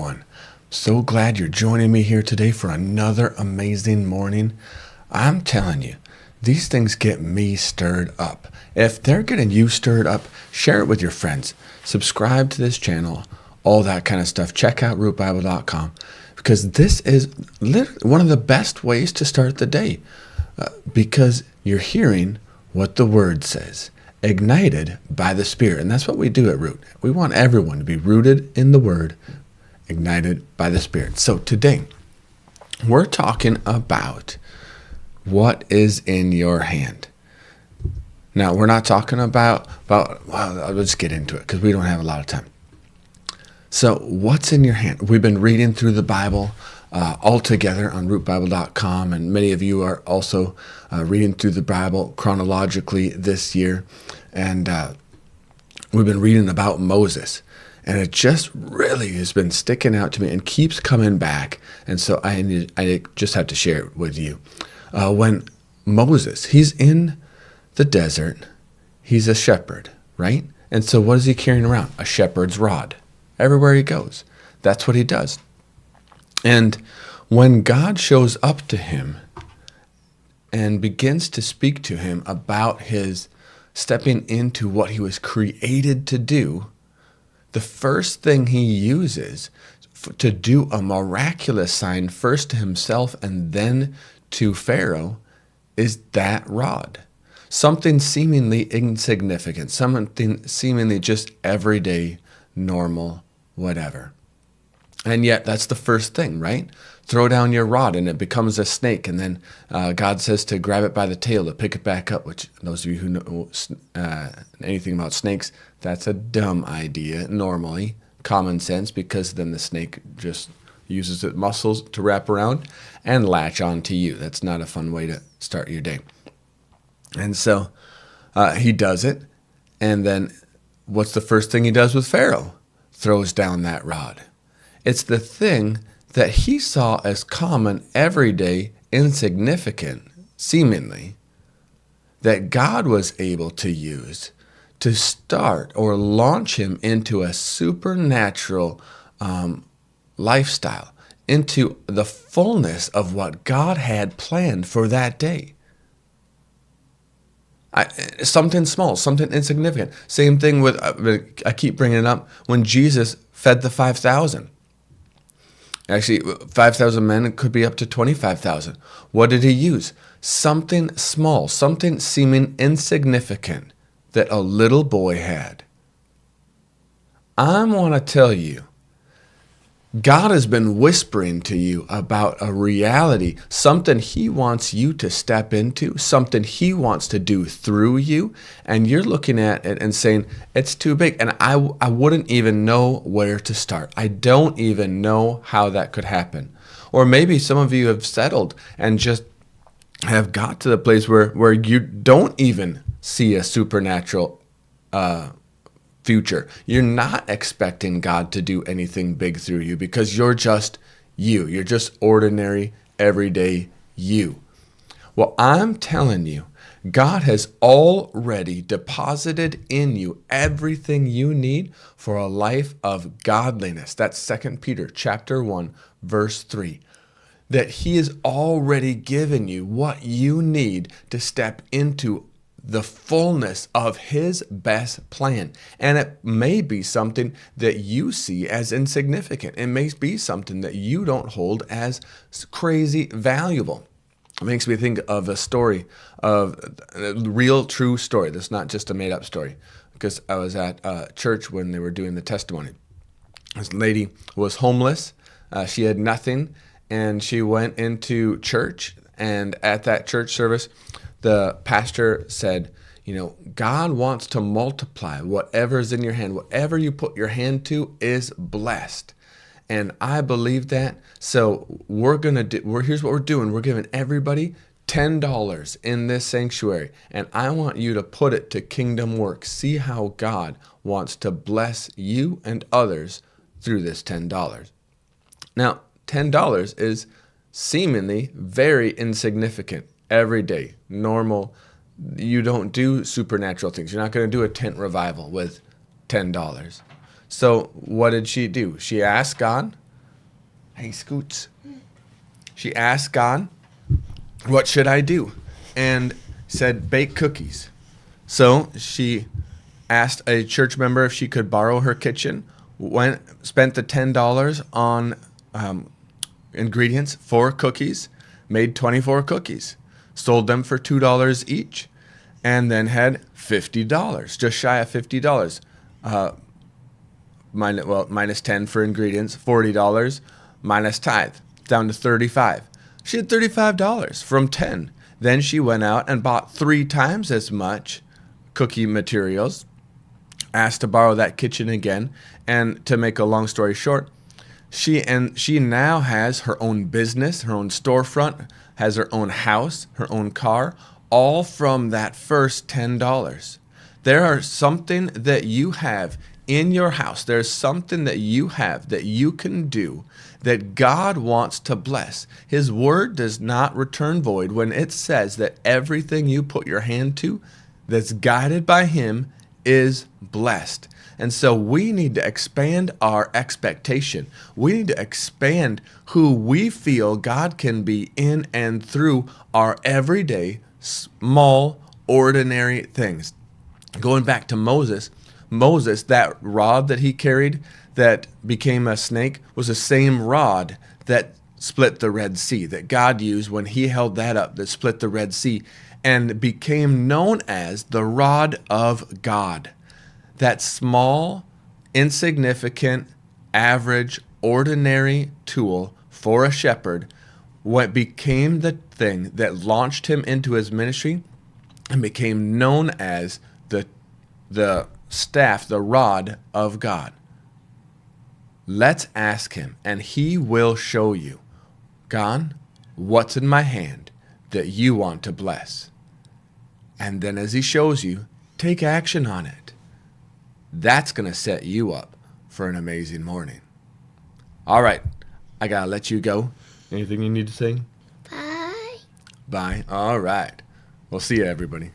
everyone. So glad you're joining me here today for another amazing morning. I'm telling you, these things get me stirred up. If they're getting you stirred up, share it with your friends. Subscribe to this channel, all that kind of stuff. Check out rootbible.com because this is one of the best ways to start the day because you're hearing what the Word says, ignited by the Spirit. And that's what we do at Root. We want everyone to be rooted in the Word, ignited by the Spirit. So today, we're talking about what is in your hand. Now, we're not talking about well, let's get into it because we don't have a lot of time. So what's in your hand? We've been reading through the Bible all together on rootbible.com, and many of you are also reading through the Bible chronologically this year. And we've been reading about Moses, and it just really has been sticking out to me and keeps coming back. And so I just have to share it with you. When Moses, he's in the desert, he's a shepherd, right? And so what is he carrying around? A shepherd's rod. Everywhere he goes, that's what he does. And when God shows up to him and begins to speak to him about his stepping into what he was created to do, the first thing he uses to do a miraculous sign, first to himself and then to Pharaoh, is that rod. Something seemingly insignificant, something seemingly just everyday, normal, whatever. And yet that's the first thing, right? Throw down your rod and it becomes a snake. And then God says to grab it by the tail to pick it back up, which those of you who know anything about snakes, that's a dumb idea normally, common sense, because then the snake just uses its muscles to wrap around and latch onto you. That's not a fun way to start your day. And so he does it. And then what's the first thing he does with Pharaoh? Throws down that rod. It's the thing that he saw as common, everyday, insignificant, seemingly, that God was able to use to start or launch him into a supernatural lifestyle, into the fullness of what God had planned for that day. Something small, something insignificant. Same thing with, I keep bringing it up, when Jesus fed the 5,000. Actually, 5,000 men, it could be up to 25,000. What did he use? Something small, something seeming insignificant that a little boy had. I want to tell you, God has been whispering to you about a reality, something he wants you to step into, something he wants to do through you, and you're looking at it and saying, it's too big, and I wouldn't even know where to start. I don't even know how that could happen. Or maybe some of you have settled and just have got to the place where you don't even see a supernatural future. You're not expecting God to do anything big through you because you're just you. You're just ordinary, everyday you. Well, I'm telling you, God has already deposited in you everything you need for a life of godliness. That's 2 Peter chapter 1, verse 3. That he has already given you what you need to step into the fullness of his best plan. And it may be something that you see as insignificant. It may be something that you don't hold as crazy valuable. It makes me think of a story, of a real true story. That's not just a made up story. Because I was at church when they were doing the testimony. This lady was homeless. She had nothing. And she went into church. And at that church service, the pastor said, God wants to multiply whatever's in your hand. Whatever you put your hand to is blessed. And I believe that. So here's what we're doing. We're giving everybody $10 in this sanctuary. And I want you to put it to kingdom work. See how God wants to bless you and others through this $10. Now, $10 is seemingly very insignificant. Every day, normal. You don't do supernatural things. You're not going to do a tent revival with $10. So what did she do? She asked God, Hey, Scoots. She asked God, what should I do? And said, bake cookies. So she asked a church member if she could borrow her kitchen, spent the $10 on ingredients for cookies, made 24 cookies, sold them for $2 each, and then had $50, just shy of $50. Minus 10 for ingredients, $40, minus tithe, down to $35. She had $35 from 10. Then she went out and bought 3 times as much cookie materials, asked to borrow that kitchen again, and to make a long story short, she now has her own business, her own storefront, has her own house, her own car, all from that first $10. There are something that you have in your house. There's something that you have that you can do that God wants to bless. His word does not return void when it says that everything you put your hand to that's guided by him is blessed. And so we need to expand our expectation. We need to expand who we feel God can be in and through our everyday, small, ordinary things. Going back to Moses, that rod that he carried that became a snake was the same rod that split the Red Sea, that God used when he held that up, that split the Red Sea, and became known as the rod of God. That small, insignificant, average, ordinary tool for a shepherd became the thing that launched him into his ministry and became known as the staff, the rod of God. Let's ask him, and he will show you, God, what's in my hand that you want to bless? And then as he shows you, take action on it. That's going to set you up for an amazing morning. All right, I got to let you go. Anything you need to say? Bye. Bye. All right. We'll see you, everybody.